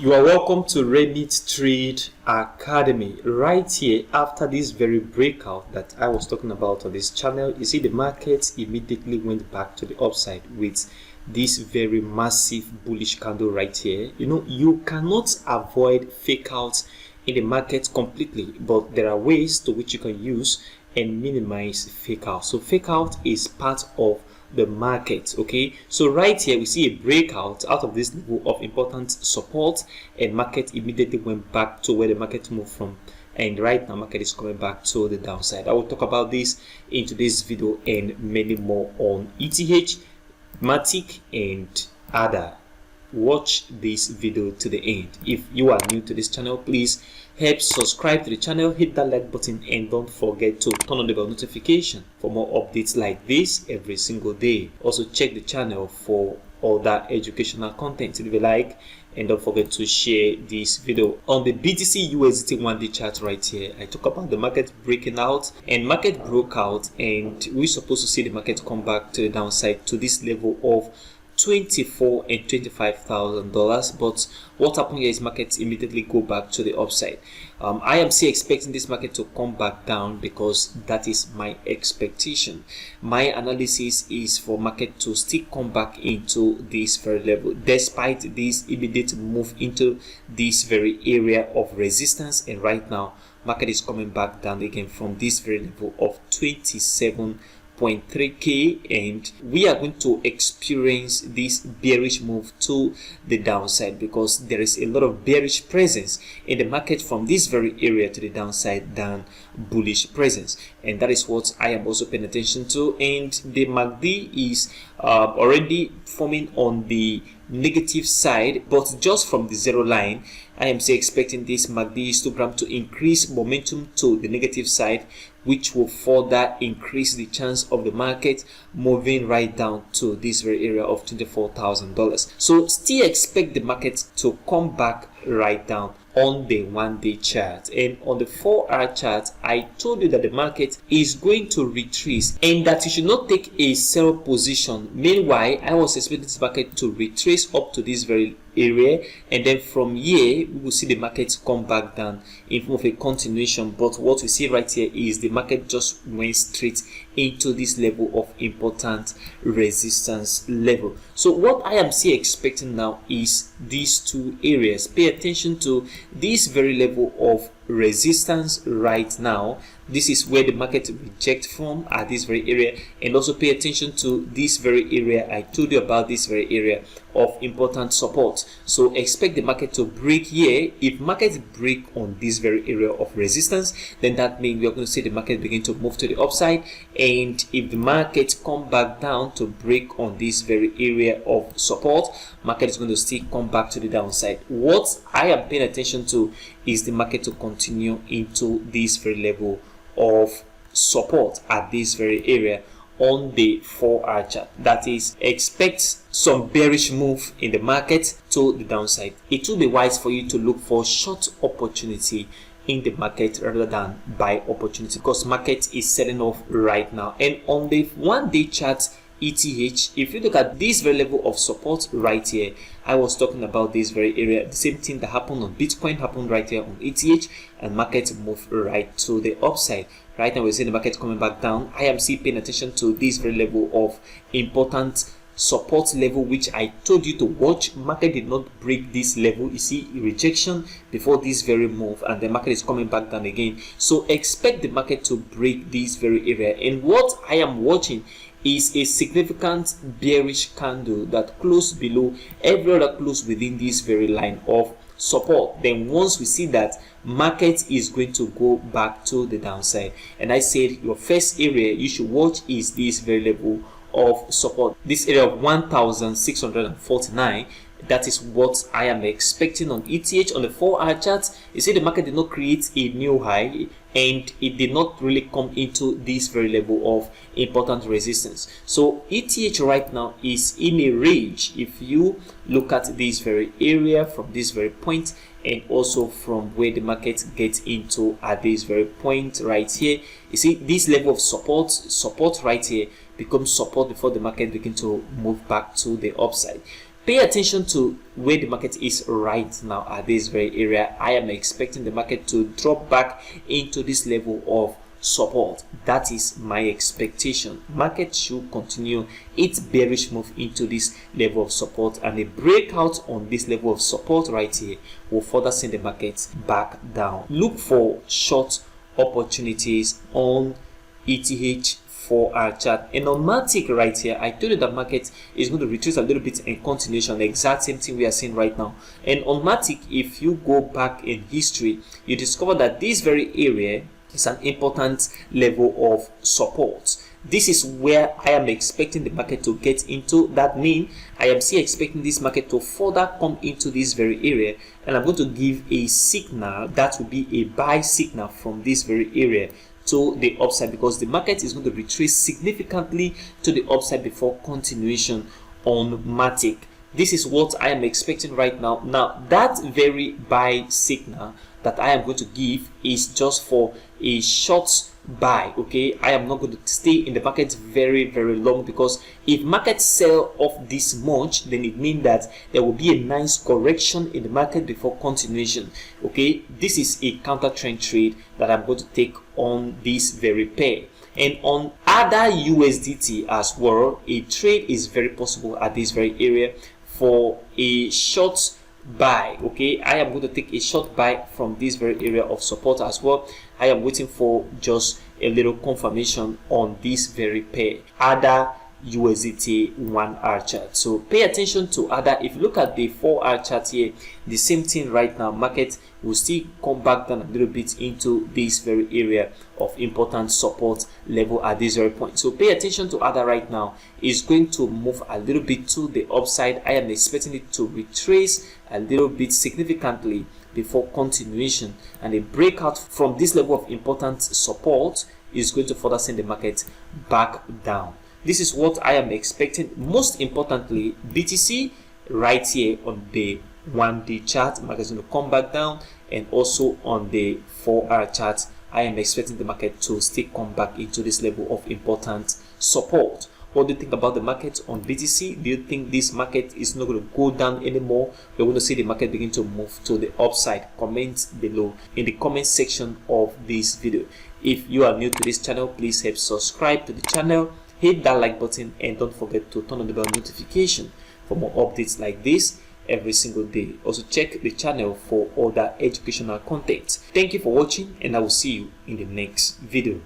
You are welcome to Remit Trade Academy. Right here, after this very breakout that I was talking about on this channel, you see the market immediately went back to the upside with this very massive bullish candle right here. You cannot avoid fake outs in the market completely, but there are ways to which you can use and minimize fake out. So fake out is part of the market. Okay, so right here we see a breakout out of this level of important support, and market immediately went back to where the market moved from, and right now market is coming back to the downside. I will talk about this in today's video and many more on ETH, Matic and other. Watch this video to the end. If you are new to this channel, please help subscribe to the channel, hit that like button, and don't forget to turn on the bell notification for more updates like this every single day. Also check the channel for other educational content if you like, and don't forget to share this video. On the BTC USDT 1-day chart right here, I talk about the market breaking out, and market broke out, and we're supposed to see the market come back to the downside to this level of $24,000 and $25,000, but what happened here is markets immediately go back to the upside. I am still expecting this market to come back down because that is my expectation. My analysis is for market to still come back into this very level despite this immediate move into this very area of resistance, and right now market is coming back down again from this very level of 27.3k, and we are going to experience this bearish move to the downside because there is a lot of bearish presence in the market from this very area to the downside than bullish presence, and that is what I am also paying attention to. And the MACD is already forming on the negative side, but just from the zero line. I am still expecting this MACD histogram to increase momentum to the negative side, which will further increase the chance of the market moving right down to this very area of $24,000. So still expect the market to come back right down on the 1-day chart. And on the 4-hour chart, I told you that the market is going to retrace and that you should not take a sell position. Meanwhile, I was expecting this market to retrace up to this very area, and then from here we will see the market come back down in form of a continuation. But what we see right here is the market just went straight into this level of important resistance level. So what I am still expecting now is these two areas. Pay attention to this very level of resistance right now. This is where the market rejects from at this very area, and also pay attention to this very area. I told you about this very area of important support. So expect the market to break here. If market break on this very area of resistance, then that means we are going to see the market begin to move to the upside, and if the market come back down to break on this very area of support, market is going to still come back to the downside. What I am paying attention to is the market to continue into this very level of support at this very area on the 4-hour chart. That is, expect some bearish move in the market to the downside. It will be wise for you to look for short opportunity in the market rather than buy opportunity, because market is selling off right now. And on the 1-day chart ETH, if you look at this very level of support right here, I was talking about this very area. The same thing that happened on Bitcoin happened right here on ETH, and market moved right to the upside. Right now we're seeing the market coming back down. I am still paying attention to this very level of important support level, which I told you to watch. Market did not break this level. You see rejection before this very move, and the market is coming back down again. So expect the market to break this very area, and what I am watching is a significant bearish candle that closed below every other close within this very line of support. Then once we see that, market is going to go back to the downside, and I said your first area you should watch is this very level of support, this area of 1,649. That is what I am expecting on ETH. On the 4-hour chart, you see the market did not create a new high, and it did not really come into this very level of important resistance. So ETH right now is in a range. If you look at this very area from this very point, and also from where the market gets into at this very point right here, you see this level of support right here becomes support before the market begins to move back to the upside. Pay attention to where the market is right now at this very area. I am expecting the market to drop back into this level of support. That is my expectation. Market should continue its bearish move into this level of support, and a breakout on this level of support right here will further send the market back down. Look for short opportunities on ETH 4-hour chart, and on Matic right here, I told you that market is going to retrace a little bit in continuation, the exact same thing we are seeing right now. And on Matic, if you go back in history, you discover that this very area is an important level of support. This is where I am expecting the market to get into. That means I am still expecting this market to further come into this very area, and I'm going to give a signal that will be a buy signal from this very area to the upside, because the market is going to retrace significantly to the upside before continuation on Matic. This is what I am expecting right now. Now, that very buy signal that I am going to give is just for a short buy. Okay, I am not going to stay in the market very long, because if markets sell off this much, then it means that there will be a nice correction in the market before continuation. Okay, this is a counter trend trade that I'm going to take on this very pair. And on other USDT as well, a trade is very possible at this very area for a short buy. Okay, I am going to take a short buy from this very area of support as well. I am waiting for just a little confirmation on this very pair, other USDT 1-hour chart. So pay attention to other. If you look at the 4-hour chart here, the same thing right now. Market will still come back down a little bit into this very area of important support level at this very point. So pay attention to other right now. Is going to move a little bit to the upside. I am expecting it to retrace a little bit significantly before continuation, and a breakout from this level of important support is going to further send the market back down. This is what I am expecting. Most importantly, BTC right here on the 1-day chart, market is going to come back down, and also on the 4-hour chart, I am expecting the market to still come back into this level of important support. What do you think about the market on BTC? Do you think this market is not going to go down anymore? We're going to see the market begin to move to the upside. Comment below in the comment section of this video. If you are new to this channel, please help subscribe to the channel, hit that like button, and don't forget to turn on the bell notification for more updates like this every single day. Also check the channel for other educational content. Thank you for watching, and I will see you in the next video.